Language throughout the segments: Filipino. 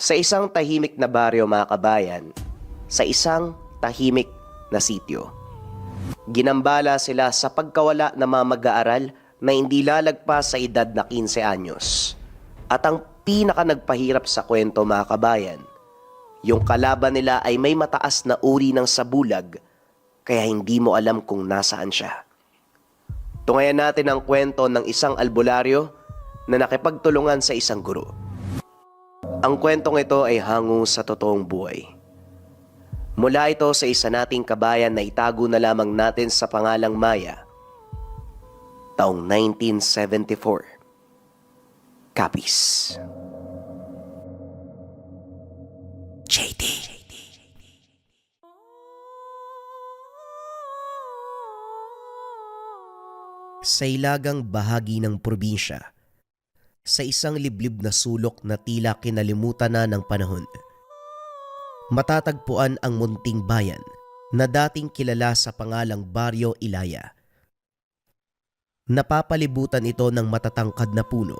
Sa isang tahimik na baryo mga kabayan, sa isang tahimik na sitio, ginambala sila sa pagkawala ng mga mag-aaral na hindi lalagpas sa edad na 15 anyos. At ang pinaka nagpahirap sa kwento mga kabayan, yung kalaban nila ay may mataas na uri ng sabulag kaya hindi mo alam kung nasaan siya. Tungayan natin ang kwento ng isang albularyo na nakipagtulungan sa isang guro. Ang kwentong ito ay hango sa totoong buhay. Mula ito sa isa nating kabayan na itago na lamang natin sa pangalang Maya, taong 1974. Kapis. JD. Sa ilagang bahagi ng probinsya, sa isang liblib na sulok na tila kinalimutan na ng panahon, matatagpuan ang munting bayan na dating kilala sa pangalang Baryo Ilaya. Napapalibutan ito ng matatangkad na puno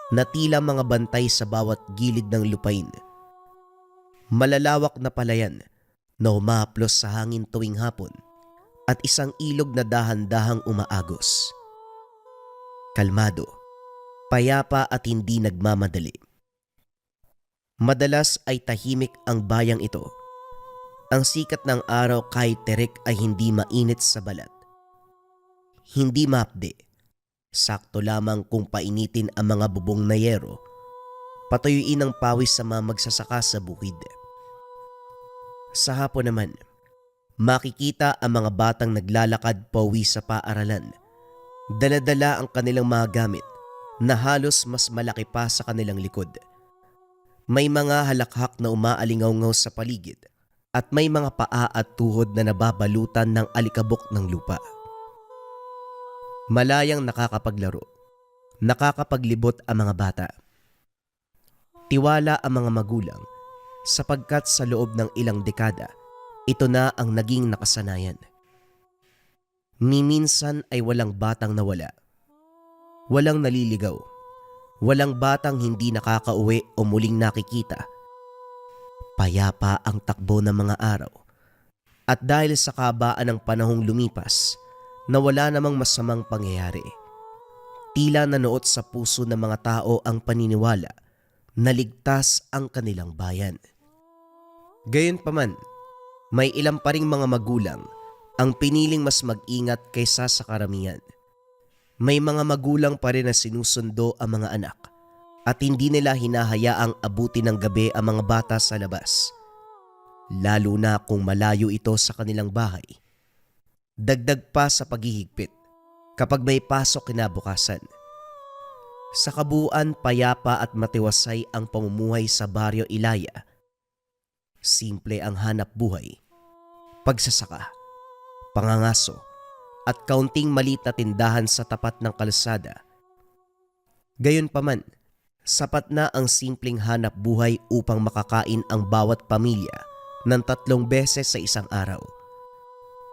na tila mga bantay sa bawat gilid ng lupain. Malalawak na palayan na humahaplos sa hangin tuwing hapon at isang ilog na dahan-dahang umaagos. Kalmado, payapa at hindi nagmamadali. Madalas ay tahimik ang bayang ito. Ang sikat ng araw kahit terik ay hindi mainit sa balat. Hindi mapde. Sakto lamang kung painitin ang mga bubong na yero, patuyuin ang pawis sa mga magsasaka sa bukid. Sa hapon naman, makikita ang mga batang naglalakad pauwi sa paaralan. Dala-dala ang kanilang mga gamit na halos mas malaki pa sa kanilang likod. May mga halakhak na umaalingaw-ngaw sa paligid at may mga paa at tuhod na nababalutan ng alikabok ng lupa. Malayang nakakapaglaro, nakakapaglibot ang mga bata. Tiwala ang mga magulang sapagkat sa loob ng ilang dekada, ito na ang naging nakasanayan. Ni minsan ay walang batang nawala. Walang naliligaw. Walang batang hindi nakakauwi o muling nakikita. Payapa ang takbo ng mga araw. At dahil sa kabaan ng panahong lumipas, na wala namang masamang pangyayari, tila nanuot sa puso ng mga tao ang paniniwala na ligtas ang kanilang bayan. Gayunpaman, may ilang pa ring mga magulang ang piniling mas mag-ingat kaysa sa karamihan. May mga magulang pa rin na sinusundo ang mga anak at hindi nila hinahayaang abutin ng gabi ang mga bata sa labas, lalo na kung malayo ito sa kanilang bahay. Dagdag pa sa paghihigpit kapag may pasok kinabukasan. Sa kabuuan, payapa at matiwasay ang pamumuhay sa Baryo Ilaya. Simple ang hanap buhay, pagsasaka, pangangaso, at kaunting maliit na tindahan sa tapat ng kalsada. Gayunpaman, sapat na ang simpleng hanap buhay upang makakain ang bawat pamilya ng 3 beses sa isang araw.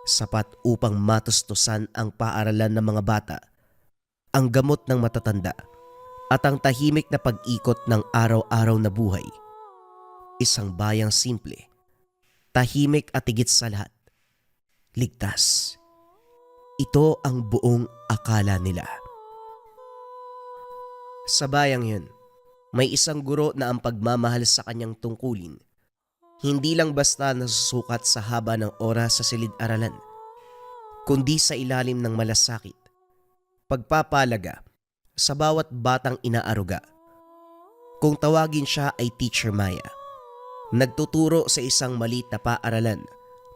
Sapat upang matustusan ang paaralan ng mga bata, ang gamot ng matatanda, at ang tahimik na pag-ikot ng araw-araw na buhay. Isang bayang simple, tahimik at higit sa lahat, ligtas. Ito ang buong akala nila. Sa bayang yun, may isang guro na ang pagmamahal sa kanyang tungkulin hindi lang basta nasusukat sa haba ng oras sa silid-aralan, kundi sa ilalim ng malasakit, pagpapalaga sa bawat batang inaaruga. Kung tawagin siya ay Teacher Maya, nagtuturo sa isang maliit na paaralan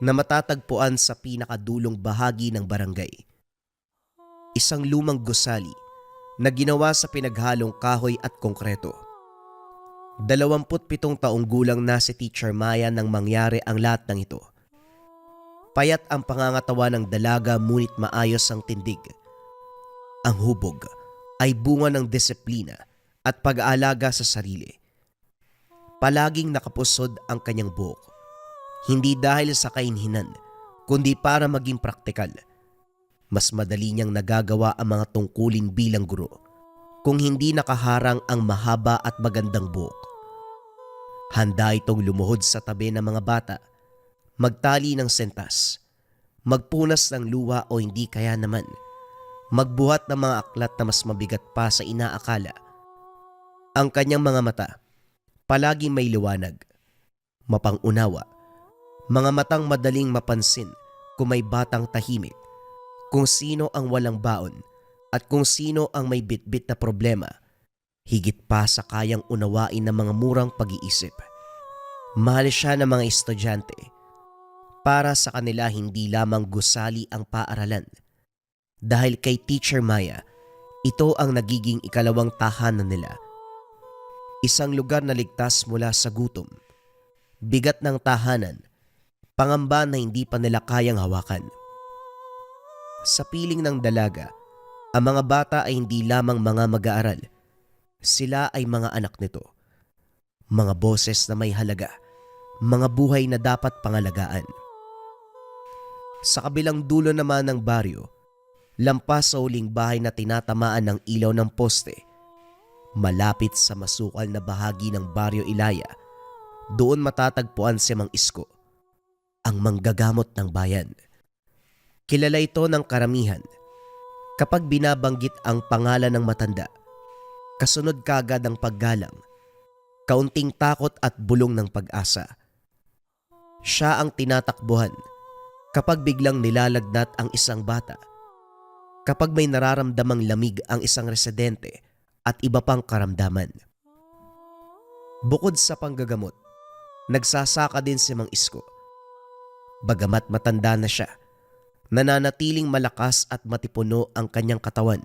na matatagpuan sa pinakadulong bahagi ng barangay. Isang lumang gusali na ginawa sa pinaghalong kahoy at konkreto. 27 taong gulang na si Teacher Maya nang mangyari ang lahat ng ito. Payat ang pangangatawa ng dalaga ngunit maayos ang tindig. Ang hubog ay bunga ng disiplina at pag-aalaga sa sarili. Palaging nakapusod ang kanyang buhok. Hindi dahil sa kahinhinan, kundi para maging praktikal. Mas madali niyang nagagawa ang mga tungkulin bilang guro kung hindi nakaharang ang mahaba at magandang buhok. Handa itong lumuhod sa tabi ng mga bata, magtali ng sentas, magpunas ng luha o hindi kaya naman, magbuhat ng mga aklat na mas mabigat pa sa inaakala. Ang kanyang mga mata, palaging may liwanag, mapang-unawa, mga matang madaling mapansin kung may batang tahimik, kung sino ang walang baon at kung sino ang may bitbit na problema, higit pa sa kayang unawain ng mga murang pag-iisip. Mahal siya ng mga estudyante. Para sa kanila hindi lamang gusali ang paaralan. Dahil kay Teacher Maya, ito ang nagiging ikalawang tahanan nila. Isang lugar na ligtas mula sa gutom, bigat ng tahanan, pangamba na hindi pa nila kayang hawakan. Sa piling ng dalaga, ang mga bata ay hindi lamang mga mag-aaral. Sila ay mga anak nito. Mga boses na may halaga, mga buhay na dapat pangalagaan. Sa kabilang dulo naman ng baryo, lampas sa huling bahay na tinatamaan ng ilaw ng poste, malapit sa masukal na bahagi ng Baryo Ilaya, doon matatagpuan si Mang Isko, ang manggagamot ng bayan. Kilala ito ng karamihan. Kapag binabanggit ang pangalan ng matanda, kasunod kagad ang paggalang, kaunting takot at bulong ng pag-asa. Siya ang tinatakbuhan kapag biglang nilalagnat ang isang bata, kapag may nararamdamang lamig ang isang residente at iba pang karamdaman. Bukod sa panggagamot, nagsasaka din si Mang Isko. Bagamat matanda na siya, nananatiling malakas at matipuno ang kanyang katawan.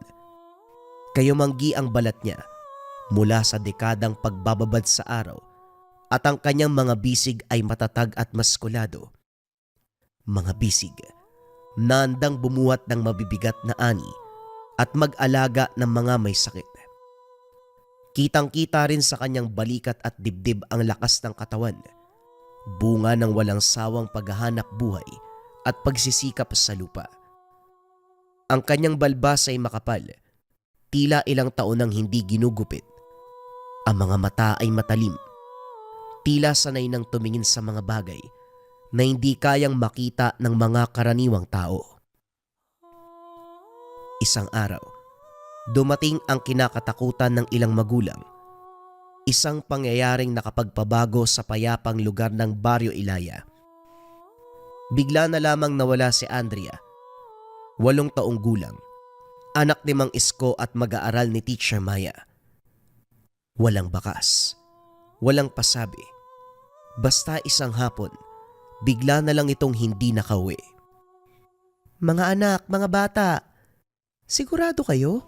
Kayumanggi ang balat niya mula sa dekadang pagbababad sa araw at ang kanyang mga bisig ay matatag at maskulado. Mga bisig na handang bumuhat ng mabibigat na ani at mag-alaga ng mga may sakit. Kitang-kita rin sa kanyang balikat at dibdib ang lakas ng katawan, bunga ng walang sawang paghahanap buhay at pagsisikap sa lupa. Ang kanyang balbas ay makapal, tila ilang taon nang hindi ginugupit. Ang mga mata ay matalim, tila sanay nang tumingin sa mga bagay na hindi kayang makita ng mga karaniwang tao. Isang araw, dumating ang kinakatakutan ng ilang magulang. Isang pangyayaring nakapagpabago sa payapang lugar ng Baryo Ilaya. Bigla na lamang nawala si Andrea, 8 taong gulang, anak ni Mang Isko at mag-aaral ni Teacher Maya. Walang bakas, walang pasabi. Basta isang hapon, bigla na lang itong hindi nakauwi. Mga anak, mga bata, sigurado kayo?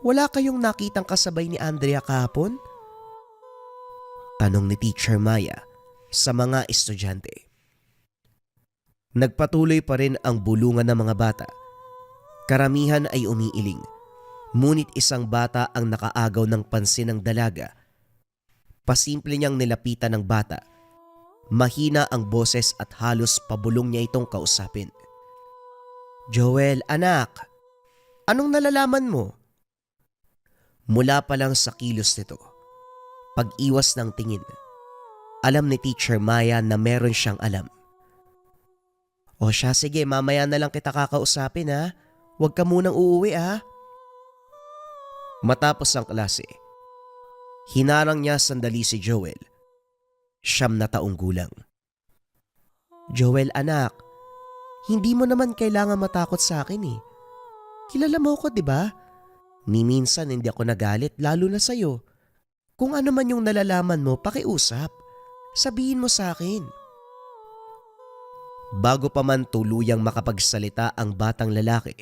Wala kayong nakitang kasabay ni Andrea kahapon? Tanong ni Teacher Maya sa mga estudyante. Nagpatuloy pa rin ang bulungan ng mga bata. Karamihan ay umiiling, ngunit isang bata ang nakaagaw ng pansin ng dalaga. Pasimple niyang nilapitan ng bata. Mahina ang boses at halos pabulong niya itong kausapin. Joel, anak, anong nalalaman mo? Mula pa lang sa kilos nito, pag-iwas ng tingin, alam ni Teacher Maya na meron siyang alam. O siya, sige, mamaya na lang kita kakausapin ha. Huwag ka munang uuwi ha. Matapos ang klase, hinarang niya sandali si Joel, 9 na taong gulang. Joel, anak, hindi mo naman kailangan matakot sa akin eh. Kilala mo ko, di ba? Ni minsan hindi ako nagalit, lalo na sa'yo. Kung ano man yung nalalaman mo, pakiusap. Sabihin mo sa akin. Bago pa man tuluyang makapagsalita ang batang lalaki,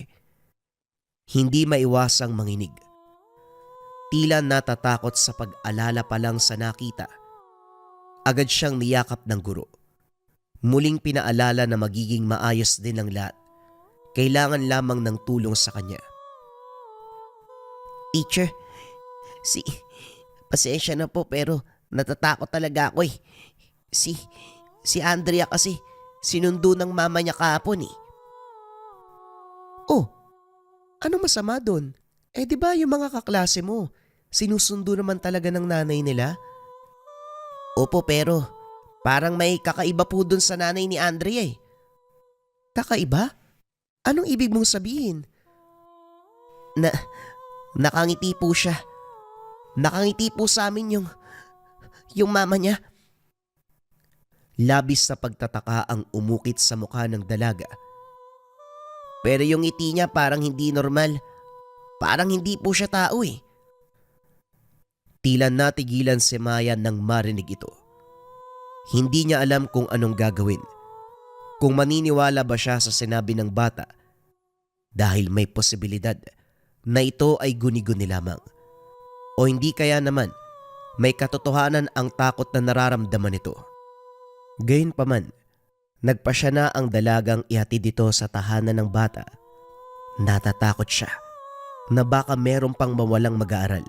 hindi maiwasang manginig. Tila natatakot sa pag-alala pa lang sa nakita. Agad siyang niyakap ng guro. Muling pinaalala na magiging maayos din ang lahat. Kailangan lamang ng tulong sa kanya. Teacher, pasensya na po pero natatakot talaga ako eh. Si Andrea kasi sinundo ng mama niya kahapon eh. Oh, anong masama doon? Eh di ba yung mga kaklase mo, sinusundo naman talaga ng nanay nila? Opo, pero parang may kakaiba po dun sa nanay ni Andrea eh. Kakaiba? Anong ibig mong sabihin? Na nakangiti po siya. Nakangiti po sa amin yung mama niya. Labis na pagtataka ang umukit sa mukha ng dalaga. Pero yung ngiti niya parang hindi normal. Parang hindi po siya tao eh. Tila natigilan si Maya nang marinig ito. Hindi niya alam kung anong gagawin. Kung maniniwala ba siya sa sinabi ng bata dahil may posibilidad na ito ay guni-guni lamang. O hindi kaya naman may katotohanan ang takot na nararamdaman nito. Gayunpaman, nagpasya na ang dalagang ihatid dito sa tahanan ng bata. Natatakot siya na baka meron pang mawalang mag-aaral.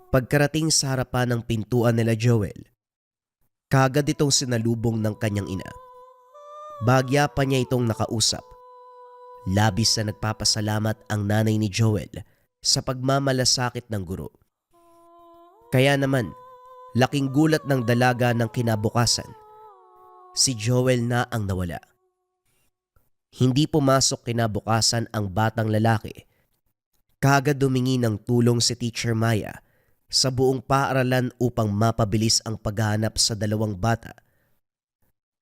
Pagkarating sa harapan ng pintuan nila Joel, kagad itong sinalubong ng kanyang ina. Bagya pa niya itong nakausap. Labis na nagpapasalamat ang nanay ni Joel sa pagmamalasakit ng guro. Kaya naman, laking gulat ng dalaga ng kinabukasan. Si Joel na ang nawala. Hindi pumasok kinabukasan ang batang lalaki. Kagad humingi ng tulong si Teacher Maya sa buong paaralan upang mapabilis ang paghahanap sa dalawang bata.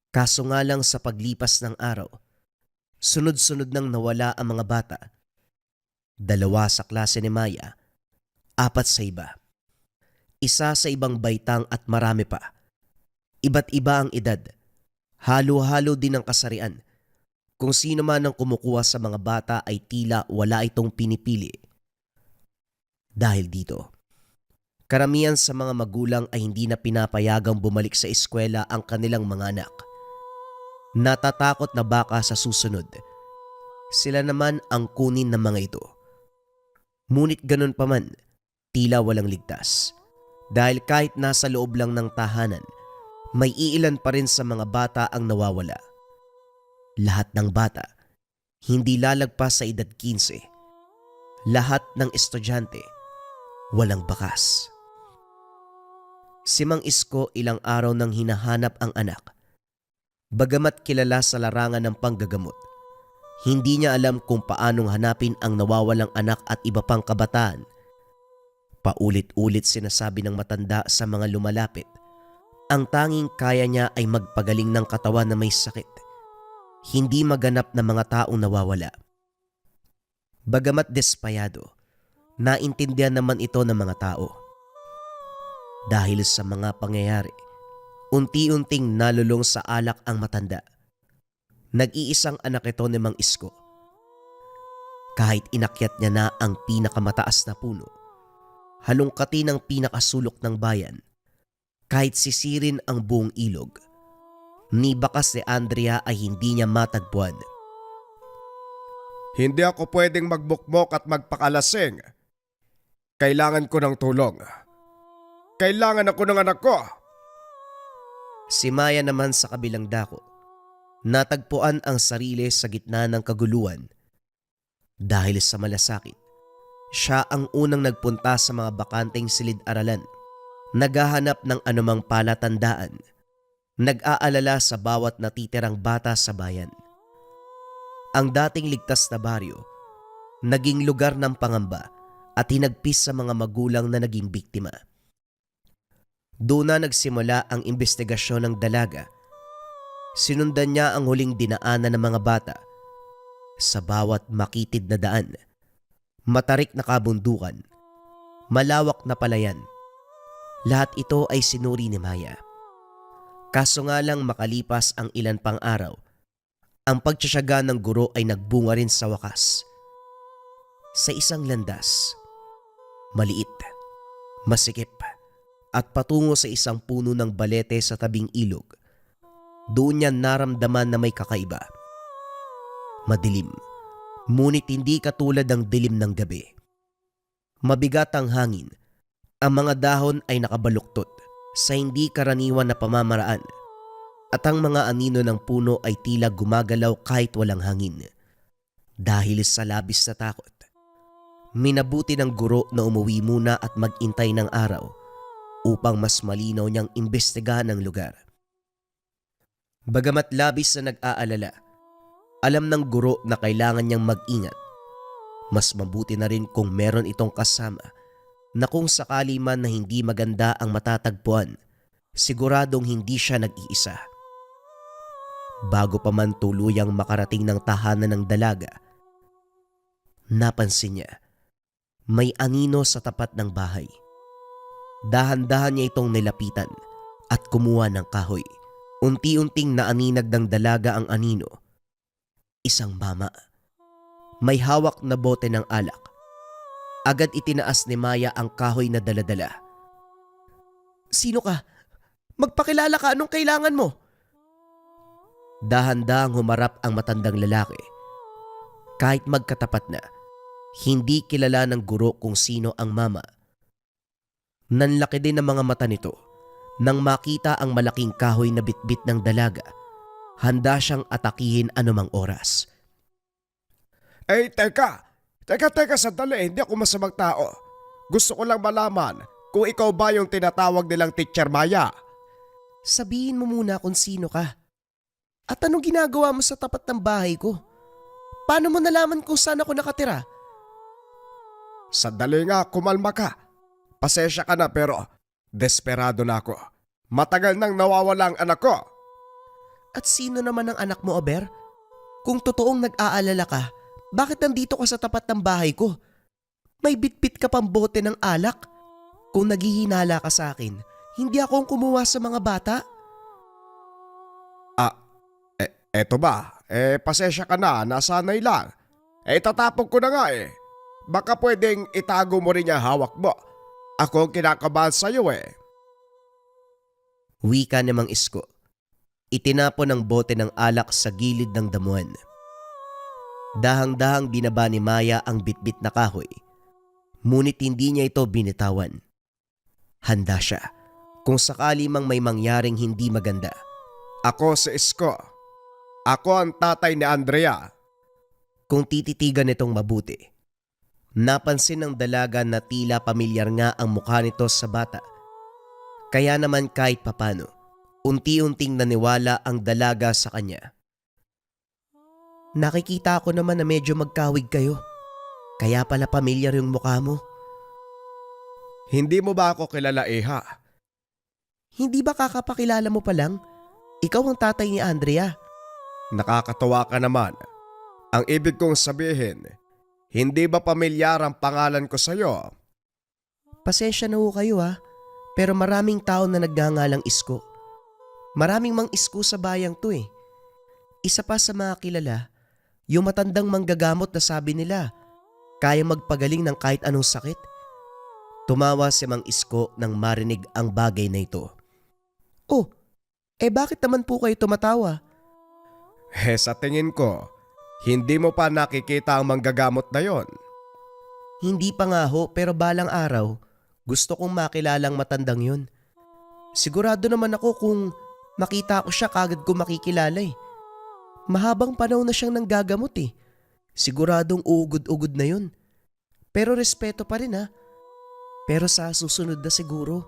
Kaso nga lang sa paglipas ng araw, sunod-sunod nang nawala ang mga bata. 2 sa klase ni Maya, 4 sa iba. 1 sa ibang baitang at marami pa. Iba't iba ang edad. Halo-halo din ang kasarian. Kung sino man ang kumukuha sa mga bata ay tila wala itong pinipili. Dahil dito, karamihan sa mga magulang ay hindi na pinapayagang bumalik sa eskwela ang kanilang mga anak. Natatakot na baka sa susunod, sila naman ang kunin ng mga ito. Ngunit ganun pa man, tila walang ligtas. Dahil kahit nasa loob lang ng tahanan, may iilan pa rin sa mga bata ang nawawala. Lahat ng bata, hindi lalagpas sa edad 15. Lahat ng estudyante, walang bakas. Si Mang Isko ilang araw nang hinahanap ang anak. Bagamat kilala sa larangan ng panggagamot, hindi niya alam kung paanong hanapin ang nawawalang anak at iba pang kabataan. Paulit-ulit sinasabi ng matanda sa mga lumalapit, ang tanging kaya niya ay magpagaling ng katawan na may sakit, hindi maganap na mga taong nawawala. Bagamat despayado, naintindihan naman ito ng mga tao. Dahil sa mga pangyayari, unti-unting nalulong sa alak ang matanda. Nag-iisang anak ito ni Mang Isko. Kahit inakyat niya na ang pinakamataas na puno, halongkatin ang pinakasulok ng bayan, kahit sisirin ang buong ilog, ni bakas ni Andrea ay hindi niya matagpuan. Hindi ako pwedeng magbukmok at magpakalasing. Kailangan ko ng tulong. Kailangan ako ng anak ko. Si Maya naman sa kabilang dako, natagpuan ang sarili sa gitna ng kaguluhan. Dahil sa malasakit, siya ang unang nagpunta sa mga bakanteng silid-aralan, naghahanap ng anumang palatandaan, nag-aalala sa bawat natitirang bata sa bayan. Ang dating ligtas na baryo, naging lugar ng pangamba at hinagpis sa mga magulang na naging biktima. Doon na nagsimula ang investigasyon ng dalaga. Sinundan niya ang huling dinaanan ng mga bata. Sa bawat makitid na daan, matarik na kabundukan, malawak na palayan, lahat ito ay sinuri ni Maya. Kaso nga lang makalipas ang ilan pang araw, ang pagtsatsaga ng guro ay nagbunga rin sa wakas. Sa isang landas, maliit, masikip, at patungo sa isang puno ng balete sa tabing ilog, doon niya naramdaman na may kakaiba. Madilim, ngunit hindi katulad ng dilim ng gabi. Mabigat ang hangin, ang mga dahon ay nakabaluktot sa hindi karaniwan na pamamaraan, at ang mga anino ng puno ay tila gumagalaw kahit walang hangin. Dahil sa labis na takot, minabuti ng guro na umuwi muna at magintay ng araw upang mas malinaw niyang imbestigahan ang lugar. Bagamat labis na nag-aalala, alam ng guro na kailangan niyang mag-ingat. Mas mabuti na rin kung meron itong kasama na kung sakali man na hindi maganda ang matatagpuan, siguradong hindi siya nag-iisa. Bago pa man tuluyang makarating ng tahanan ng dalaga, napansin niya may anino sa tapat ng bahay. Dahan-dahan niya itong nilapitan at kumuha ng kahoy. Unti-unting naaninag ng dalaga ang anino. Isang mama. May hawak na bote ng alak. Agad itinaas ni Maya ang kahoy na daladala. "Sino ka? Magpakilala ka, anong kailangan mo?" Dahan-dahang humarap ang matandang lalaki. Kahit magkatapat na, hindi kilala ng guro kung sino ang mama. Nanlaki din ang mga mata nito nang makita ang malaking kahoy na bitbit ng dalaga. Handa siyang atakihin anumang oras. Teka! Teka, sandali. Hindi ako masamang tao. Gusto ko lang malaman kung ikaw ba yung tinatawag nilang Teacher Maya. Sabihin mo muna kung sino ka. At anong ginagawa mo sa tapat ng bahay ko? Paano mo nalaman kung saan ako nakatira? Sandali nga, kumalma ka. Pasensya ka na pero desperado na ako. Matagal nang nawawala ang anak ko. At sino naman ang anak mo, Aber? Kung totoong nag-aalala ka, bakit nandito ka sa tapat ng bahay ko? May bitbit ka pang bote ng alak. Kung naghihinala ka sa akin, hindi ako ang kumuha sa mga bata. Eto ba? Pasensya ka na, nasanay lang. Itatapon ko na nga eh. Baka pwedeng itago mo rin yung hawak mo. Ako ang kinakabahan sa'yo eh. Wika ni Mang Isko. Itinapon ang bote ng alak sa gilid ng damuhan. Dahang-dahang binaba ni Maya ang bitbit na kahoy. Ngunit hindi niya ito binitawan. Handa siya kung sakali mang may mangyaring hindi maganda. Ako si Isko. Ako ang tatay ni Andrea. Kung tititigan nitong mabuti, napansin ng dalaga na tila pamilyar nga ang mukha nito sa bata. Kaya naman kahit papano, unti-unting naniwala ang dalaga sa kanya. Nakikita ko naman na medyo magkawig kayo. Kaya pala pamilyar yung mukha mo. Hindi mo ba ako kilala, Iha? Hindi ba kakapakilala mo pa lang? Ikaw ang tatay ni Andrea. Nakakatawa ka naman. Ang ibig kong sabihin, hindi ba pamilyar ang pangalan ko sa'yo? Pasensya na ho kayo ha, pero maraming tao na nagngangalang Isko. Maraming mang Isko sa bayang to eh. Isa pa sa mga kilala, yung matandang manggagamot na sabi nila, kaya magpagaling ng kahit anong sakit. Tumawa si Mang Isko nang marinig ang bagay na ito. Oh, bakit naman po kayo tumatawa? Sa tingin ko, hindi mo pa nakikita ang manggagamot na yon. Hindi pa nga ho, pero balang araw, gusto kong makilalang matandang yun. Sigurado naman ako kung makita ko siya kagad ko makikilala eh. Mahabang panahon na siyang nanggagamot eh. Siguradong uugod-ugod na yun. Pero respeto pa rin ha. Pero sa susunod na siguro,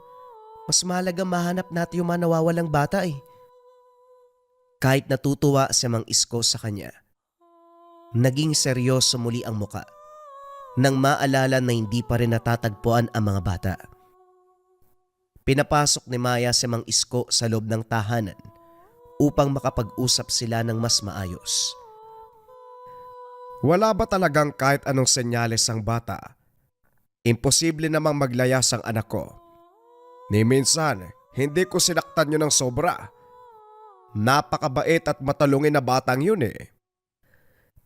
mas mahalaga mahanap natin yung mga nawawalang bata eh. Kahit natutuwa si Mang Isko sa kanya, naging seryoso muli ang muka nang maalala na hindi pa rin natatagpuan ang mga bata. Pinapasok ni Maya si Mang Isko sa loob ng tahanan upang makapag-usap sila ng mas maayos. Wala ba talagang kahit anong senyales ang bata? Imposible namang maglayas ang anak ko. Ni minsan, hindi ko sinaktan yun ng sobra. Napakabait at matalungin na batang yun eh.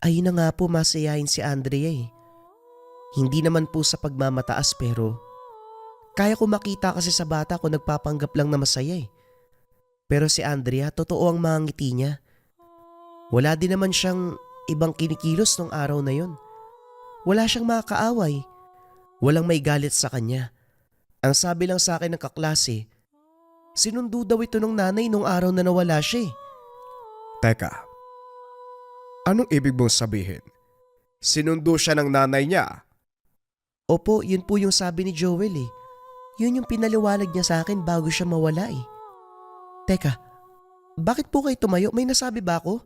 Ayun na nga po masayahin si Andrea eh. Hindi naman po sa pagmamataas pero kaya ko makita kasi sa bata ko nagpapanggap lang na masaya eh. Pero si Andrea totoo ang mga ngiti niya. Wala din naman siyang ibang kinikilos nung araw na yun. Wala siyang makakaaway. Walang may galit sa kanya. Ang sabi lang sa akin ng kaklase, sinundo daw ito ng nanay nung araw na nawala siya eh. Teka, anong ibig mong sabihin? Sinundo siya ng nanay niya? Opo, yun po yung sabi ni Joel eh. Yun yung pinaliwanag niya sa akin bago siya mawala eh. Teka, bakit po kayo tumayo? May nasabi ba ako?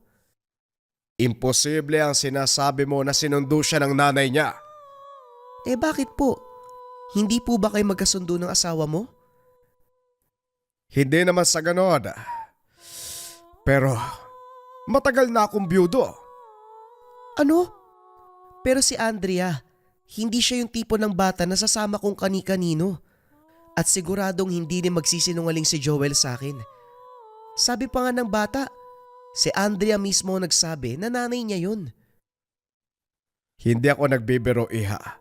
Imposible ang sinasabi mo na sinundo siya ng nanay niya. Eh bakit po? Hindi po ba kayo magkasundo ng asawa mo? Hindi naman sa ganon. Pero matagal na akong byudo. Ano? Pero si Andrea, hindi siya yung tipo ng bata na sasama kong kani-kanino. At siguradong hindi rin magsisinungaling si Joel sa akin. Sabi pa nga ng bata, si Andrea mismo nagsabi na nanay niya yun. Hindi ako nagbibiro, iha.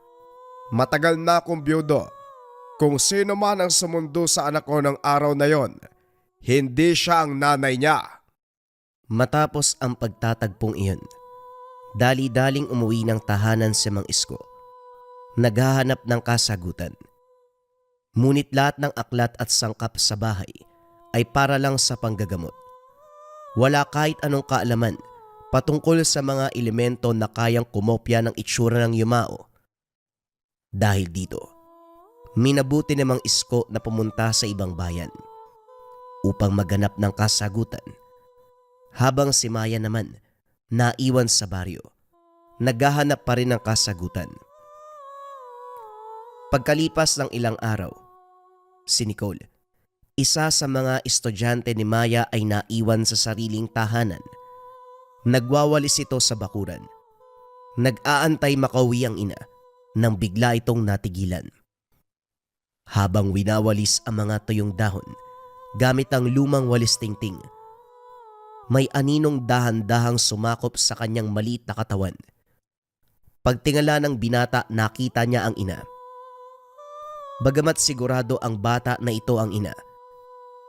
Matagal na akong byudo. Kung sino man ang sumundo sa anak ko ng araw na yon, hindi siya ang nanay niya. Matapos ang pagtatagpong iyon, dali-daling umuwi ng tahanan si Mang Isko. Naghahanap ng kasagutan. Ngunit lahat ng aklat at sangkap sa bahay ay para lang sa panggagamot. Wala kahit anong kaalaman patungkol sa mga elemento na kayang kumopya ng itsura ng yumao. Dahil dito, minabuti ni Mang Isko na pumunta sa ibang bayan upang maghanap ng kasagutan, habang si Maya naman naiwan sa baryo, naghahanap pa rin ng kasagutan. Pagkalipas ng ilang araw, si Nicole, isa sa mga estudyante ni Maya, ay naiwan sa sariling tahanan. Nagwawalis ito sa bakuran. Nag-aantay makauwi ang ina nang bigla itong natigilan. Habang winawalis ang mga tuyong dahon gamit ang lumang walis tingting, may aninong dahan-dahang sumakop sa kanyang maliit na katawan. Pagtingala ng binata, nakita niya ang ina. Bagamat sigurado ang bata na ito ang ina,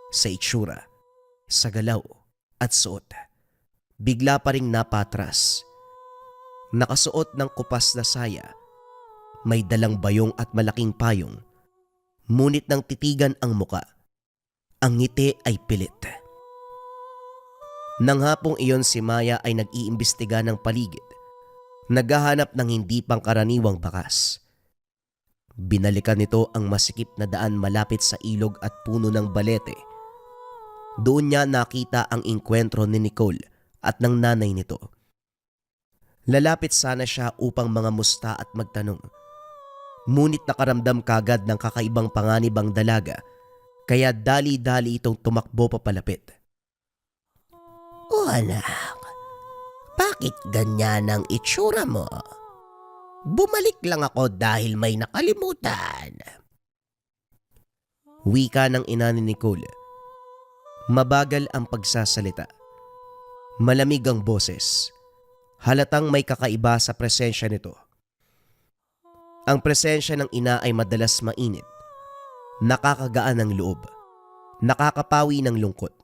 sa itsura, sa galaw at suot, bigla pa ring napatras. Nakasuot ng kupas na saya, may dalang bayong at malaking payong, ngunit nang titigan ang muka, ang ngiti ay pilit. Nang hapong iyon, si Maya ay nag-iimbestiga ng paligid, naghahanap ng hindi pangkaraniwang bakas. Binalikan nito ang masikip na daan malapit sa ilog at puno ng balete. Doon niya nakita ang inkwentro ni Nicole at ng nanay nito. Lalapit sana siya upang mangamusta at magtanong. Ngunit nakaramdam kagad ng kakaibang panganib ang dalaga, kaya dali-dali itong tumakbo papalapit. O anak, bakit ganyan ang itsura mo? Bumalik lang ako dahil may nakalimutan. Wika ng ina ni Nicole. Mabagal ang pagsasalita. Malamig ang boses. Halatang may kakaiba sa presensya nito. Ang presensya ng ina ay madalas mainit, nakakagaan ng loob, nakakapawi ng lungkot.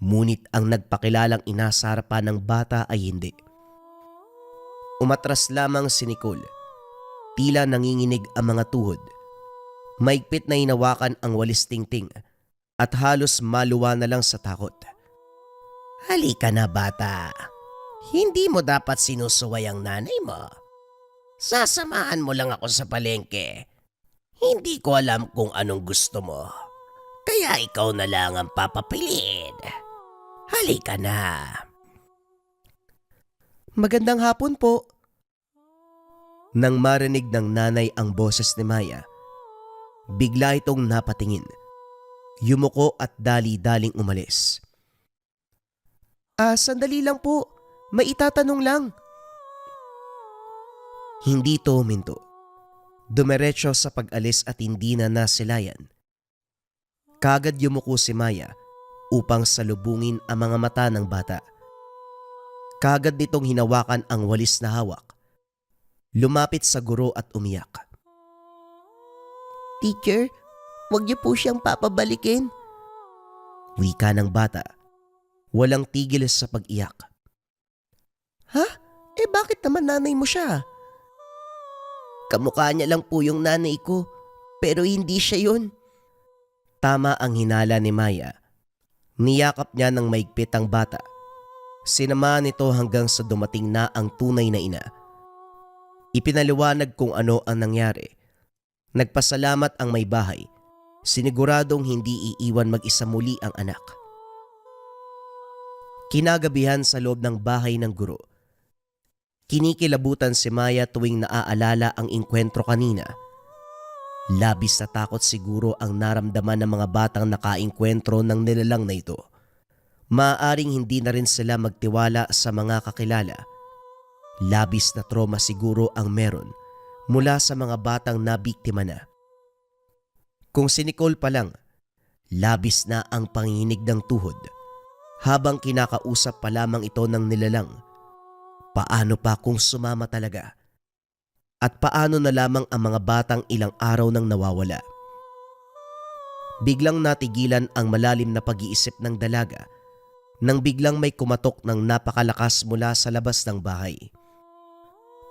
Ngunit ang nagpakilalang ina sa harapan ng bata ay hindi. Umatras lamang si Nicole. Tila nanginginig ang mga tuhod. Maigpit na hinawakan ang walis tingting at halos maluwa na lang sa takot. Halika na bata. Hindi mo dapat sinusuway ang nanay mo. Sasamahan mo lang ako sa palengke. Hindi ko alam kung anong gusto mo. Kaya ikaw na lang ang papapilin. Halika na. Magandang hapon po. Nang marinig ng nanay ang boses ni Maya, bigla itong napatingin. Yumuko at dali-daling umalis. Sandali lang po. May itatanong lang. Hindi to huminto. Dumiretso sa pag-alis at hindi na nasilayan. Kagad yumuko si Maya upang salubungin ang mga mata ng bata. Kagad nitong hinawakan ang walis na hawak. Lumapit sa guro at umiyak. Teacher, huwag niyo po siyang papabalikin. Wika ng bata. Walang tigil sa pag-iyak. Ha? Bakit naman nanay mo siya? Kamukha niya lang po yung nanay ko, pero hindi siya yun. Tama ang hinala ni Maya. Niyakap niya ng maigpit ang bata. Sinamahan nito hanggang sa dumating na ang tunay na ina. Ipinaliwanag kung ano ang nangyari. Nagpasalamat ang may bahay, siniguradong hindi iiwan mag-isa muli ang anak. Kinagabihan sa loob ng bahay ng guro. Kinikilabutan si Maya tuwing naaalala ang inkwentro kanina. Labis na takot siguro ang naramdaman ng mga batang nakainkwentro ng nilalang na ito. Maaaring hindi na rin sila magtiwala sa mga kakilala. Labis na trauma siguro ang meron mula sa mga batang nabiktima na. Kung si Nicole pa lang, labis na ang panginginig ng tuhod. Habang kinakausap pa lamang ito ng nilalang, paano pa kung sumama talaga? At paano na lamang ang mga batang ilang araw nang nawawala? Biglang natigilan ang malalim na pag-iisip ng dalaga nang biglang may kumatok ng napakalakas mula sa labas ng bahay.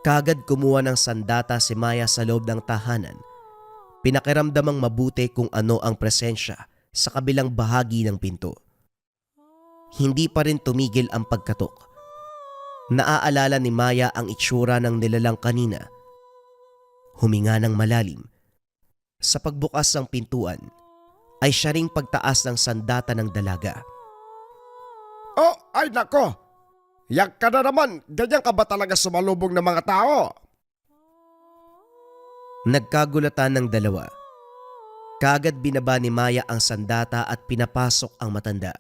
Kagad kumuha ng sandata si Maya sa loob ng tahanan. Pinakiramdamang mabuti kung ano ang presensya sa kabilang bahagi ng pinto. Hindi pa rin tumigil ang pagkatok. Naaalala ni Maya ang itsura ng nilalang kanina. Huminga ng malalim. Sa pagbukas ng pintuan, ay siya ring pagtaas ng sandata ng dalaga. Oh, ay nako! Yak ka na naman! Ganyan ka ba talaga sumalubong ng mga tao? Nagkagulatan ng dalawa. Kagad binaba ni Maya ang sandata at pinapasok ang matanda.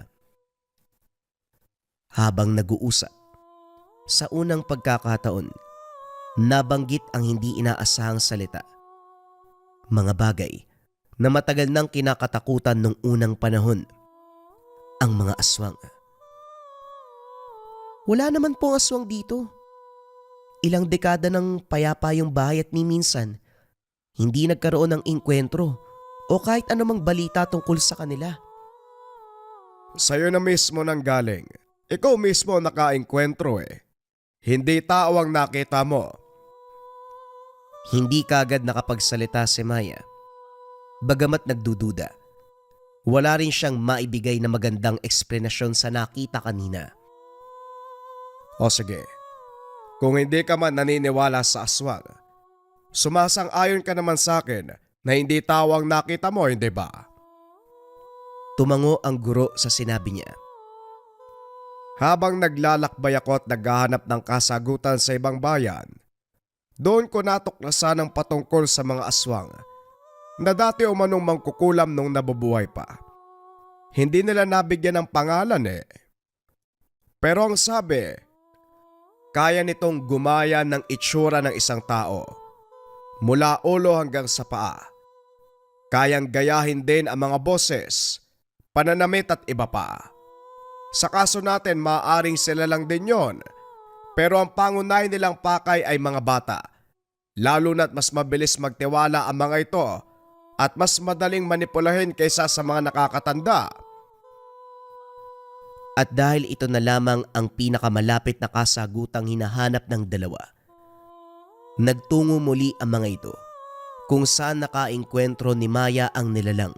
Habang nag-uusap, sa unang pagkakataon, nabanggit ang hindi inaasahang salita. Mga bagay na matagal nang kinakatakutan nung unang panahon. Ang mga aswang. Wala naman pong aswang dito. Ilang dekada ng payapa yung bahay at ni minsan, hindi nagkaroon ng inkwentro o kahit anumang balita tungkol sa kanila. Sa'yo na mismo nang galing. Ikaw mismo nakainkwentro eh. Hindi tao ang nakita mo. Hindi kagad nakapagsalita si Maya. Bagamat nagdududa, wala rin siyang maibigay na magandang eksplanasyon sa nakita kanina. O sige, kung hindi ka man naniniwala sa aswang, sumasang-ayon ka naman sa akin na hindi tao ang nakita mo, hindi ba? Tumango ang guro sa sinabi niya. Habang naglalakbay ako at naghahanap ng kasagutan sa ibang bayan, doon ko natuklasan ang patungkol sa mga aswang na dati umanong mangkukulam nung nabubuhay pa. Hindi nila nabigyan ng pangalan eh. Pero ang sabi, kaya nitong gumaya ng itsura ng isang tao, mula ulo hanggang sa paa. Kayang gayahin din ang mga boses, pananamit at iba pa. Sa kaso natin, maaaring sila lang din yon. Pero ang pangunay nilang pakay ay mga bata. Lalo na't mas mabilis magtiwala ang mga ito at mas madaling manipulahin kaysa sa mga nakakatanda. At dahil ito na lamang ang pinakamalapit na kasagutang hinahanap ng dalawa, nagtungo muli ang mga ito kung saan nakainkwentro ni Maya ang nilalang.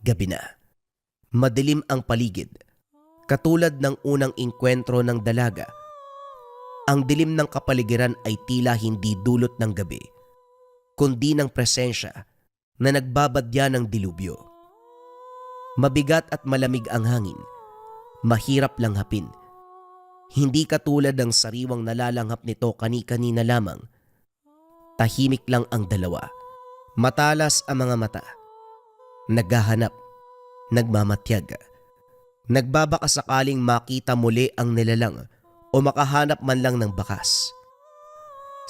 Gabi na. Madilim ang paligid, katulad ng unang inkwentro ng dalaga. Ang dilim ng kapaligiran ay tila hindi dulot ng gabi, kundi ng presensya na nagbabadya ng dilubyo. Mabigat at malamig ang hangin, mahirap langhapin. Hindi katulad ng sariwang nalalanghap nito kani-kanina lamang. Tahimik lang ang dalawa. Matalas ang mga mata. Naghahanap. Nagmamatyag. Nagbabaka sakaling makita muli ang nilalang o makahanap man lang ng bakas.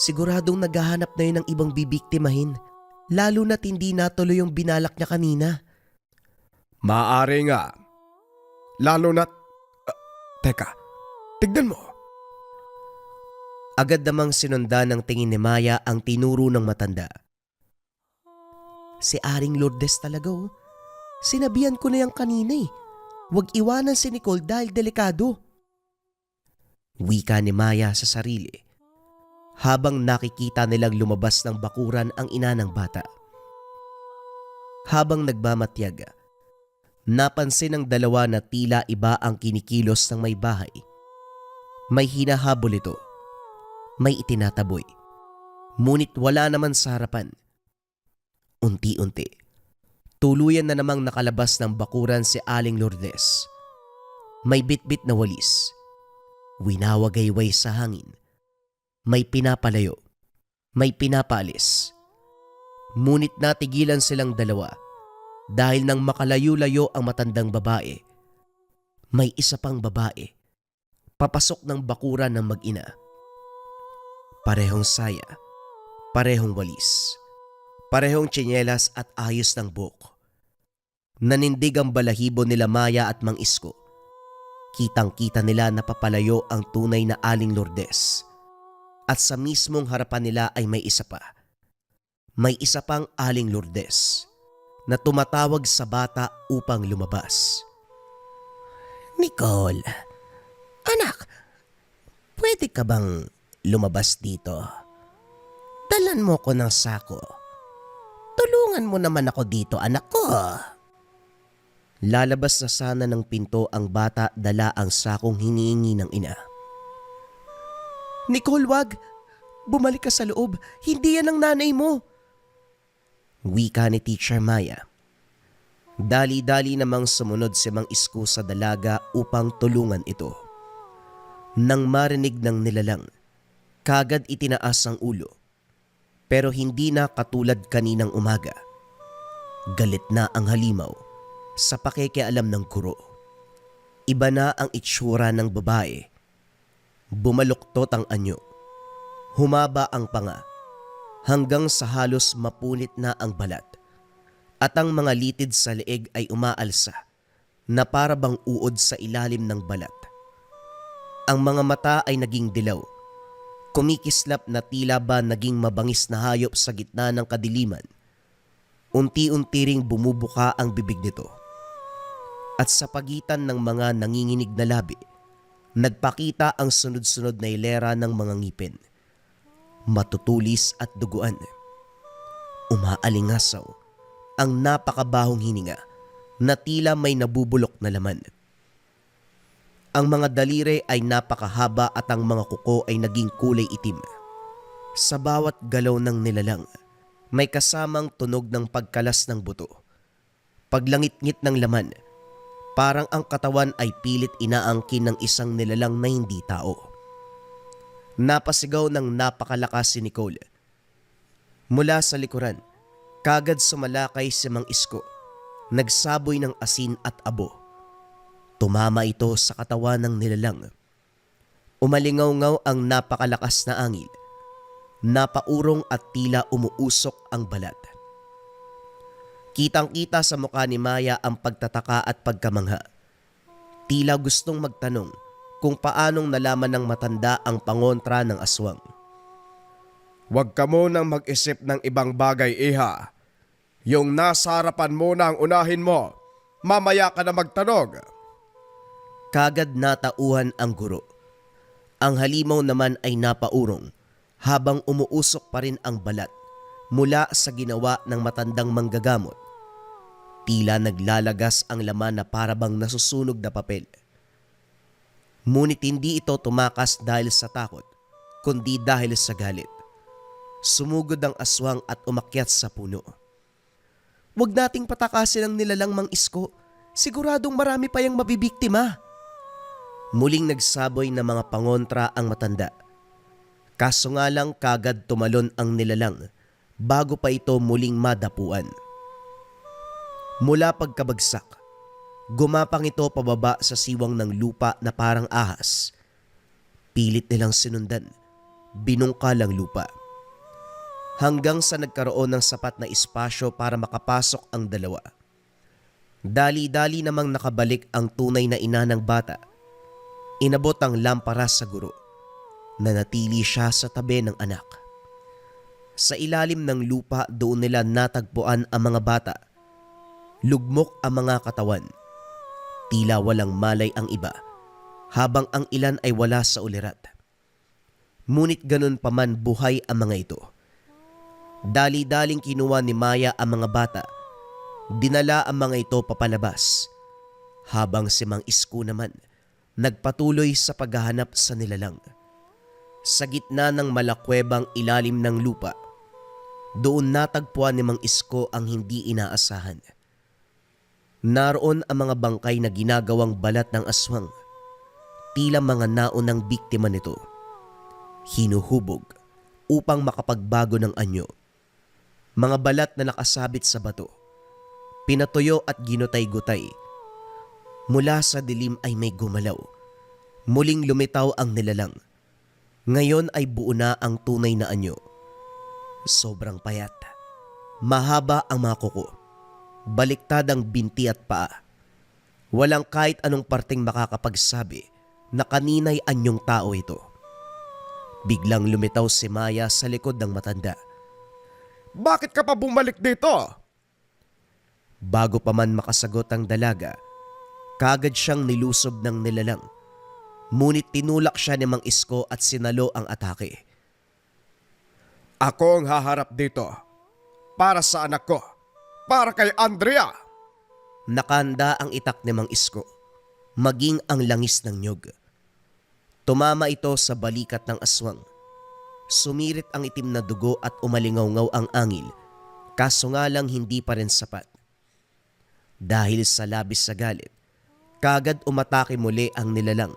Siguradong naghahanap na yun ng ibang bibiktimahin, lalo na't hindi natuloy yung binalak niya kanina. Maaari nga. Lalo na't... teka, tignan mo. Agad namang sinundan ng tingin ni Maya ang tinuro ng matanda. Si Aring Lourdes talaga oh. Sinabihan ko na yan kanina eh. Huwag iwanan si Nicole dahil delikado. Wika ni Maya sa sarili habang nakikita nilang lumabas ng bakuran ang ina ng bata. Habang nagmamatyag, napansin ng dalawa na tila iba ang kinikilos ng may bahay. May hinahabol ito. May itinataboy. Ngunit wala naman sa harapan Unti-unti, tuluyan na namang nakalabas ng bakuran si Aling Lourdes. May bitbit na walis, winawagayway sa hangin, may pinapalayo, may pinapaalis. Ngunit natigilan silang dalawa dahil nang makalayo-layo ang matandang babae, may isa pang babae papasok ng bakuran ng mag-ina. Parehong saya, parehong walis, parehong tsinelas at ayos ng buhok. Nanindig ang balahibo nila Maya at Mang Isko. Kitang-kita nila na papalayo ang tunay na Aling Lourdes. At sa mismong harapan nila ay may isa pa. May isa pang Aling Lourdes na tumatawag sa bata upang lumabas. Nicole, anak, pwede ka bang lumabas dito? Dalan mo ko ng sako. Tulungan mo naman ako dito, anak ko. Lalabas na sana ng pinto ang bata, dala ang sakong hinihingi ng ina. Nicole, wag! Bumalik ka sa loob. Hindi yan ang nanay mo. Wika ni Teacher Maya. Dali-dali namang sumunod si Mang Isko sa dalaga upang tulungan ito. Nang marinig ng nilalang, kagad itinaas ang ulo. Pero hindi na katulad kaninang umaga. Galit na ang halimaw sa pakikialam ng guro. Iba na ang itsura ng babae. Bumaluktot ang anyo. Humaba ang panga hanggang sa halos mapunit na ang balat. At ang mga litid sa leeg ay umaalsa na para bang uod sa ilalim ng balat. Ang mga mata ay naging dilaw. Kumikislap na tila ba naging mabangis na hayop sa gitna ng kadiliman. Unti-unti ring bumubuka ang bibig nito. At sa pagitan ng mga nanginginig na labi, nagpakita ang sunod-sunod na hilera ng mga ngipin. Matutulis at duguan. Umaalingasaw ang napakabahong hininga na tila may nabubulok na laman. Ang mga daliri ay napakahaba at ang mga kuko ay naging kulay itim. Sa bawat galaw ng nilalang, may kasamang tunog ng pagkalas ng buto. Paglangit-ngit ng laman, parang ang katawan ay pilit inaangkin ng isang nilalang na hindi tao. Napasigaw ng napakalakas si Nicole. Mula sa likuran, kagad sumalakay si Mang Isko. Nagsaboy ng asin at abo. Tumama ito sa katawan ng nilalang. Umalingaw-ngaw ang napakalakas na angin. Napaurong at tila umuusok ang balat. Kitang-kita sa mukha ni Maya ang pagtataka at pagkamangha. Tila gustong magtanong kung paanong nalaman ng matanda ang pangontra ng aswang. Huwag ka munang mag-isip ng ibang bagay, iha. Yung nasa harapan mo na ang unahin mo. Mamaya ka na magtanong. Kagad natauhan ang guro. Ang halimaw naman ay napaurong habang umuusok pa rin ang balat mula sa ginawa ng matandang manggagamot. Tila naglalagas ang laman na parabang nasusunog na papel. Ngunit hindi ito tumakas dahil sa takot, kundi dahil sa galit. Sumugod ang aswang at umakyat sa puno. Huwag nating patakasin ang nilalang, Mang Isko. Siguradong marami pa yang mabibiktima. Muling nagsaboy na mga pangontra ang matanda. Kaso nga lang kagad tumalon ang nilalang bago pa ito muling madapuan. Mula pagkabagsak, gumapang ito pababa sa siwang ng lupa na parang ahas. Pilit nilang sinundan, binungkal ang lupa. Hanggang sa nagkaroon ng sapat na espasyo para makapasok ang dalawa. Dali-dali namang nakabalik ang tunay na ina ng bata. Inabot ang lampara sa guro. Nanatili siya sa tabi ng anak. Sa ilalim ng lupa doon nila natagpuan ang mga bata. Lugmok ang mga katawan. Tila walang malay ang iba, habang ang ilan ay wala sa ulirat. Ngunit ganun pa man buhay ang mga ito. Dali-daling kinuha ni Maya ang mga bata. Dinala ang mga ito papalabas. Habang si Mang Isko naman, nagpatuloy sa paghahanap sa nilalang. Sa gitna ng malakwebang ilalim ng lupa, Doon natagpuan ni Mang Isko ang hindi inaasahan. Naroon ang mga bangkay na ginagawang balat ng aswang, tila mga naunang biktima nito. Hinuhubog upang makapagbago ng anyo. Mga balat na nakasabit sa bato, pinatuyo at ginutay-gutay. Mula sa dilim ay may gumalaw. Muling lumitaw ang nilalang. Ngayon ay buo na ang tunay na anyo. Sobrang payat. Mahaba ang mga kuko. Baliktad ang binti at paa. Walang kahit anong parteng makakapagsabi na kanina'y anyong tao ito. Biglang lumitaw si Maya sa likod ng matanda. Bakit ka pa bumalik dito? Bago pa man makasagot ang dalaga, kagad siyang nilusob ng nilalang. Ngunit tinulak siya ni Mang Isko at sinalo ang atake. Ako ang haharap dito. Para sa anak ko. Para kay Andrea. Nakanda ang itak ni Mang Isko, maging ang langis ng nyog. Tumama ito sa balikat ng aswang. Sumirit ang itim na dugo at umalingaw-ngaw ang angil, kaso nga lang hindi pa rin sapat. Dahil sa labis sa galit, kagad umatake muli ang nilalang.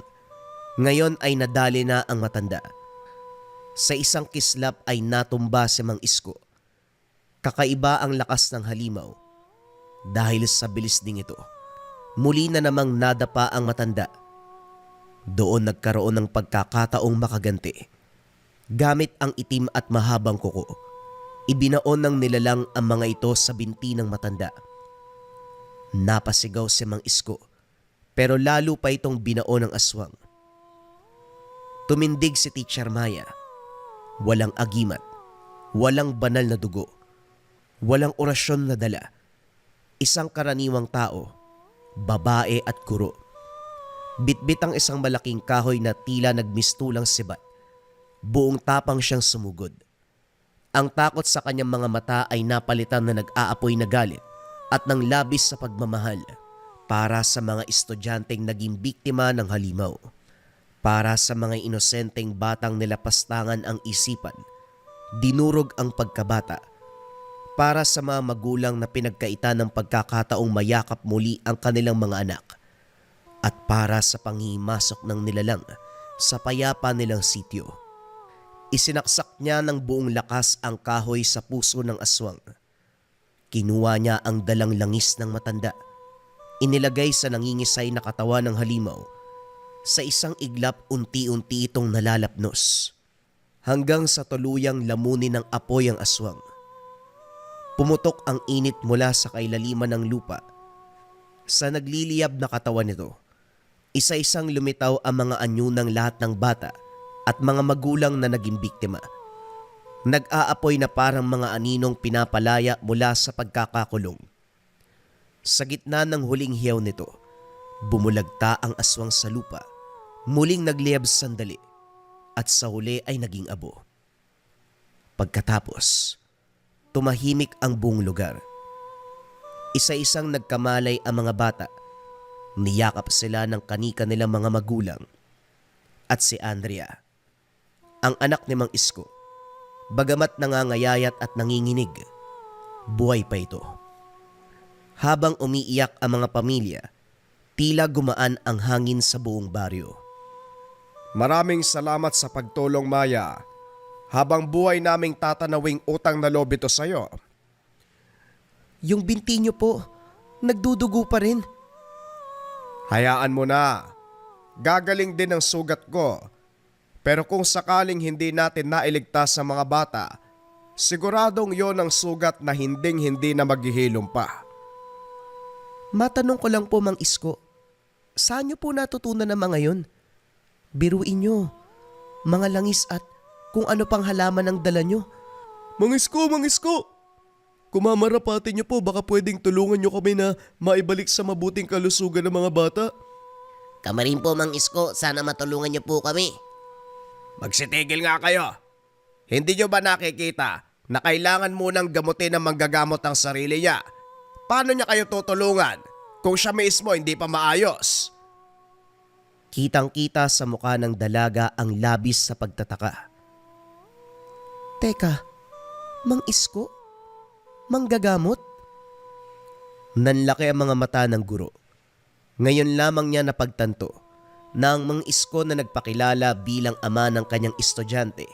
Ngayon ay nadali na ang matanda. Sa isang kislap ay natumba si Mang Isko. Kakaiba ang lakas ng halimaw. Dahil sa bilis ding ito, muli na namang nadapa ang matanda. Doon nagkaroon ng pagkakataong makaganti. Gamit ang itim at mahabang kuko, ibinaon ng nilalang ang mga ito sa binti ng matanda. Napasigaw si Mang Isko, pero lalo pa itong binaon ng aswang. Tumindig si Teacher Maya. Walang agimat, walang banal na dugo, walang orasyon na dala. Isang karaniwang tao, babae at kuro. Bitbit ang isang malaking kahoy na tila nagmistulang sibat. Buong tapang siyang sumugod. Ang takot sa kanyang mga mata ay napalitan na nag-aapoy na galit at ng labis sa pagmamahal para sa mga estudyanteng naging biktima ng halimaw. Para sa mga inosenteng batang nilapastangan ang isipan, dinurog ang pagkabata. Para sa mga magulang na pinagkaitan ng pagkakataong mayakap muli ang kanilang mga anak. At para sa panghimasok ng nilalang sa payapa nilang sityo. Isinaksak niya ng buong lakas ang kahoy sa puso ng aswang. Kinuha niya ang dalang langis ng matanda. Inilagay sa nangingisay na katawan ng halimaw. Sa isang iglap unti-unti itong nalalapnos. Hanggang sa tuluyang lamunin ng apoy ang aswang. Pumutok ang init mula sa kailaliman ng lupa. Sa nagliliyab na katawan nito, isa-isang lumitaw ang mga anyo ng lahat ng bata at mga magulang na naging biktima. Nag-aapoy na parang mga aninong pinapalaya mula sa pagkakakulong. Sa gitna ng huling hiyaw nito, bumulagta ang aswang sa lupa, muling nagliyab sandali, at sa huli ay naging abo. Pagkatapos, tumahimik ang buong lugar. Isa-isang nagkamalay ang mga bata. Niyakap sila ng kanika nilang mga magulang. At si Andrea, ang anak ni Mang Isko, bagamat nangangayayat at nanginginig, buhay pa ito. Habang umiiyak ang mga pamilya, tila gumaan ang hangin sa buong baryo. Maraming salamat sa pagtulong, Maya. Habang buhay naming tatanawing utang na loob ito sa'yo. Yung binti niyo po, nagdudugo pa rin. Hayaan mo na. Gagaling din ang sugat ko. Pero kung sakaling hindi natin nailigtas sa mga bata, siguradong yon ang sugat na hinding-hindi na maghihilom pa. Matanong ko lang po, Mang Isko, saan niyo po natutunan ng mga yon? Biruin niyo, mga langis at kung ano pang halaman ang dala niyo. Mang Isko! Kumamarapati niyo po, baka pwedeng tulungan niyo kami na maibalik sa mabuting kalusugan ng mga bata. Kami rin po, Mang Isko. Sana matulungan niyo po kami. Magsitigil nga kayo. Hindi niyo ba nakikita na kailangan munang gamutin ng manggagamot ang sarili niya? Paano niya kayo tutulungan kung siya mismo hindi pa maayos? Kitang-kita sa mukha ng dalaga ang labis sa pagtataka. Teka, Mang Isko? Manggagamot? Nanlaki ang mga mata ng guro. Ngayon lamang niya napagtanto na ang Mang Isko na nagpakilala bilang ama ng kanyang estudyante,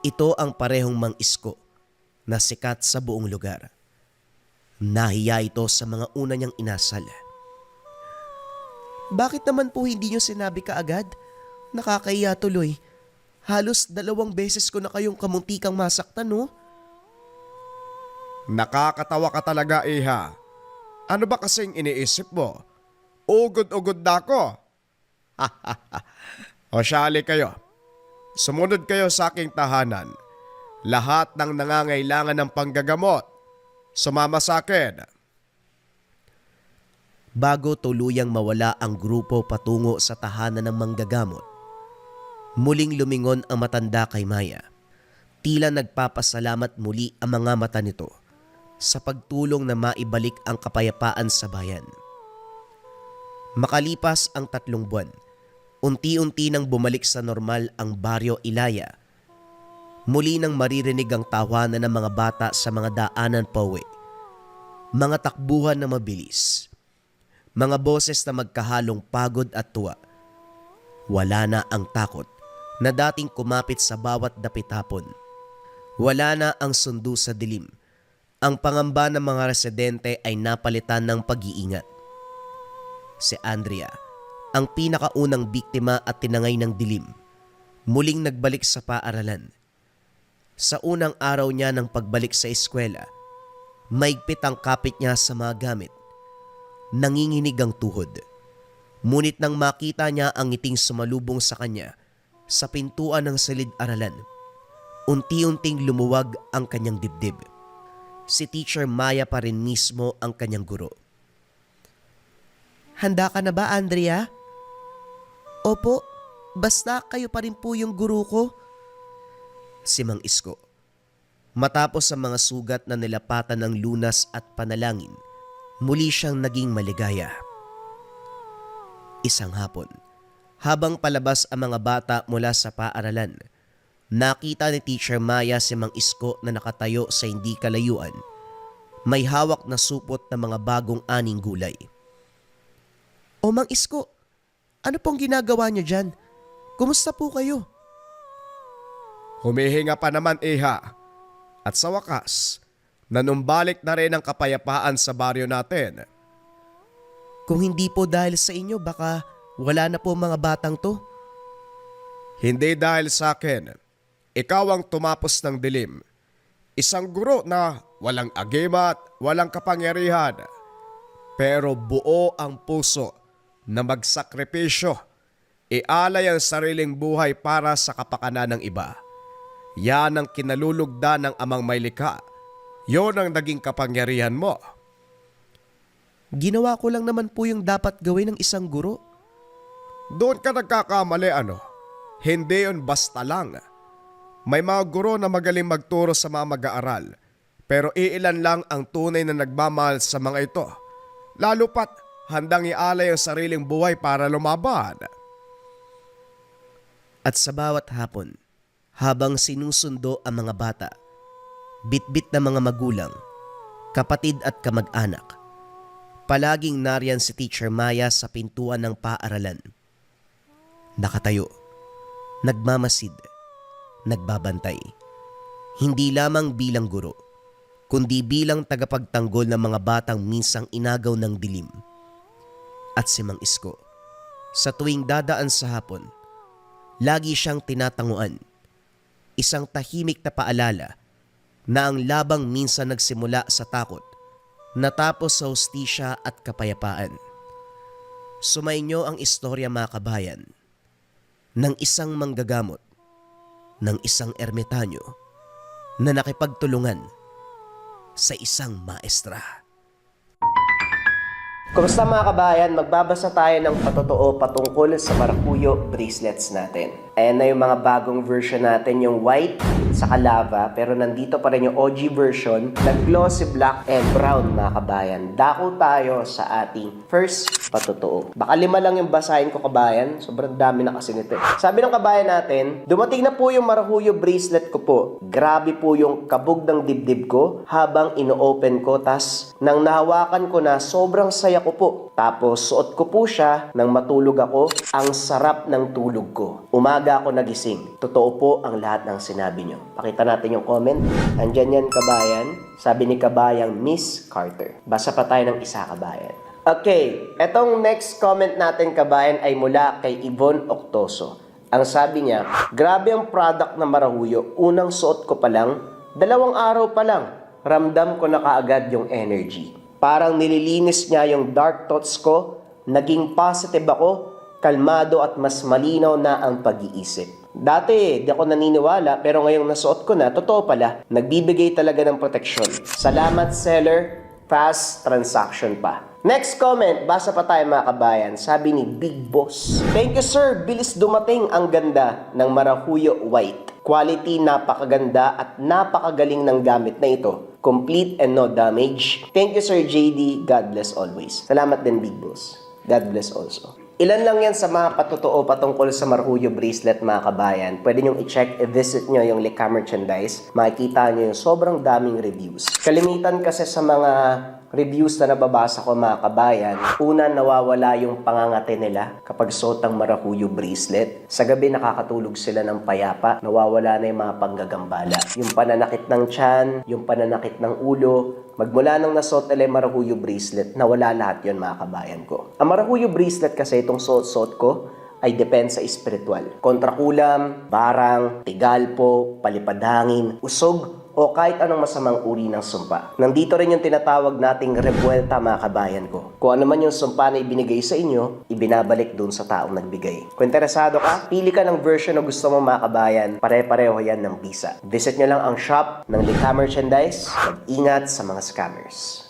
ito ang parehong Mang Isko na sikat sa buong lugar. Nahiya ito sa mga una niyang inasal. Bakit naman po hindi niyo sinabi kaagad? Nakakahiya tuloy. Halos 2 beses ko na kayong kamuntikang masaktan, no? Nakakatawa ka talaga, Iha. Ano ba kasing iniisip mo? Ugod-ugod na ako. O syali kayo. Sumunod kayo sa aking tahanan. Lahat ng nangangailangan ng panggagamot, sumama sa akin. Bago tuluyang mawala ang grupo patungo sa tahanan ng manggagamot, muling lumingon ang matanda kay Maya. Tila nagpapasalamat muli ang mga mata nito sa pagtulong na maibalik ang kapayapaan sa bayan. Makalipas ang 3 buwan, unti-unti nang bumalik sa normal ang Baryo Ilaya. Muli nang maririnig ang tawanan ng mga bata sa mga daanan pauwi. Mga takbuhan na mabilis. Mga boses na magkahalong pagod at tuwa. Wala na ang takot na dating kumapit sa bawat dapit-hapon. Wala na ang sundo sa dilim. Ang pangamba ng mga residente ay napalitan ng pag-iingat. Si Andrea, ang pinakaunang biktima at tinangay ng dilim, muling nagbalik sa paaralan. Sa unang araw niya ng pagbalik sa eskwela, maigpit ang kapit niya sa mga gamit. Nanginginig ang tuhod. Ngunit nang makita niya ang ngiting sumalubong sa kanya sa pintuan ng silid-aralan, unti-unting lumuwag ang kanyang dibdib. Si Teacher Maya pa rin mismo ang kanyang guro. Handa ka na ba, Andrea? Opo, basta kayo pa rin po yung guro ko. Si Mang Isko. Matapos ang mga sugat na nilapatan ng lunas at panalangin, muli siyang naging maligaya. Isang hapon, habang palabas ang mga bata mula sa paaralan, nakita ni Teacher Maya si Mang Isko na nakatayo sa hindi kalayuan. May hawak na supot na mga bagong aning gulay. O Mang Isko, ano pong ginagawa niyo dyan? Kumusta po kayo? Humihinga pa naman, Iha. At sa wakas, nanumbalik na rin ang kapayapaan sa baryo natin. Kung hindi po dahil sa inyo, baka wala na po mga batang to. Hindi dahil sa akin. Ikaw ang tumapos ng dilim. Isang guro na walang agimat, walang kapangyarihan. Pero buo ang puso na magsakripisyo. Ialay ang sariling buhay para sa kapakanan ng iba. Yan ang kinalulugda ng amang may likha. Yon ang naging kapangyarihan mo. Ginawa ko lang naman po yung dapat gawin ng isang guro. Doon ka nagkakamali, ano? Hindi yun basta lang. May mga guro na magaling magturo sa mga mag-aaral, pero iilan lang ang tunay na nagmamahal sa mga ito. Lalo pat handang ialay ang sariling buhay para lumaban. At sa bawat hapon, habang sinusundo ang mga bata, bitbit na mga magulang, kapatid at kamag-anak, palaging nariyan si Teacher Maya sa pintuan ng paaralan. Nakatayo, nagmamasid, nagbabantay. Hindi lamang bilang guro, kundi bilang tagapagtanggol ng mga batang minsang inagaw ng dilim. At si Mang Isko, sa tuwing dadaan sa hapon, lagi siyang tinatanguan. Isang tahimik na paalala na ang labang minsan nagsimula sa takot, natapos sa hustisya at kapayapaan. Sumainyo ang istorya, mga kabayan, ng isang manggagamot, ng isang ermitanyo na nakipagtulungan sa isang maestra. Kumusta mga kabayan? Magbabasa tayo ng patotoo patungkol sa marakuyo bracelets natin. Ayan na yung mga bagong version natin, yung white saka lava, pero nandito pa rin yung OG version na glossy black and brown, mga kabayan. Dako tayo sa ating first patotoo. Baka 5 lang yung basahin ko, kabayan. Sobrang dami na kasi nito. Sabi ng kabayan natin, dumating na po yung Marahuyo bracelet ko po. Grabe po yung kabog ng dibdib ko habang ino-open ko, tas nang nahawakan ko na, sobrang saya ko po. Tapos suot ko po siya nang matulog ako. Ang sarap ng tulog ko. Umaga ako nagising. Totoo po ang lahat ng sinabi nyo. Pakita natin yung comment. Andyan yan, kabayan. Sabi ni kabayang Miss Carter. Basa pa tayo ng isa, kabayan. Okay, etong next comment natin, kabayan, ay mula kay Yvonne Octoso. Ang sabi niya, grabe ang product na Marahuyo. Unang suot ko pa lang, 2 araw pa lang, ramdam ko na kaagad yung energy. Parang nililinis niya yung dark thoughts ko, naging positive ako, kalmado at mas malinaw na ang pag-iisip. Dati, di ako naniniwala, pero ngayong nasuot ko na, totoo pala, nagbibigay talaga ng proteksyon. Salamat, seller, fast transaction pa. Next comment, basa pa tayo, mga kabayan. Sabi ni Big Boss, thank you sir, bilis dumating, ang ganda ng Marahuyo White. Quality napakaganda at napakagaling ng gamit na ito. Complete and no damage. Thank you Sir JD, God bless always. Salamat din Big Boss. God bless also. Ilan lang yan sa mga patotoo patungkol sa Marahuyo bracelet, mga kabayan. Pwede nyong i-check, i-visit nyo yung Lika Merchandise. Makikita nyo yung sobrang daming reviews. Kalimitan kasi sa mga reviews na nababasa ko, mga kabayan, una, nawawala yung pangangate nila kapag suot ang Marahuyo bracelet. Sa gabi, nakakatulog sila ng payapa. Nawawala na yung mga panggagambala. Yung pananakit ng tiyan, yung pananakit ng ulo. Magmula nang nasuot nila yung Marahuyo bracelet, nawala lahat yun, mga kabayan ko. Ang Marahuyo bracelet kasi, itong suot-suot ko, ay depensa espiritual. Kontrakulam, barang, tigalpo, palipadhangin, usog, o kahit anong masamang uri ng sumpa. Nandito rin yung tinatawag nating rebuelta, mga kabayan ko. Kung ano man yung sumpa na ibinigay sa inyo, ibinabalik dun sa taong nagbigay. Kung interesado ka, pili ka ng version na gusto mo, mga kabayan. Pare-pareho yan ng bisa. Visit nyo lang ang shop ng Lika Merchandise. Mag-ingat sa mga scammers.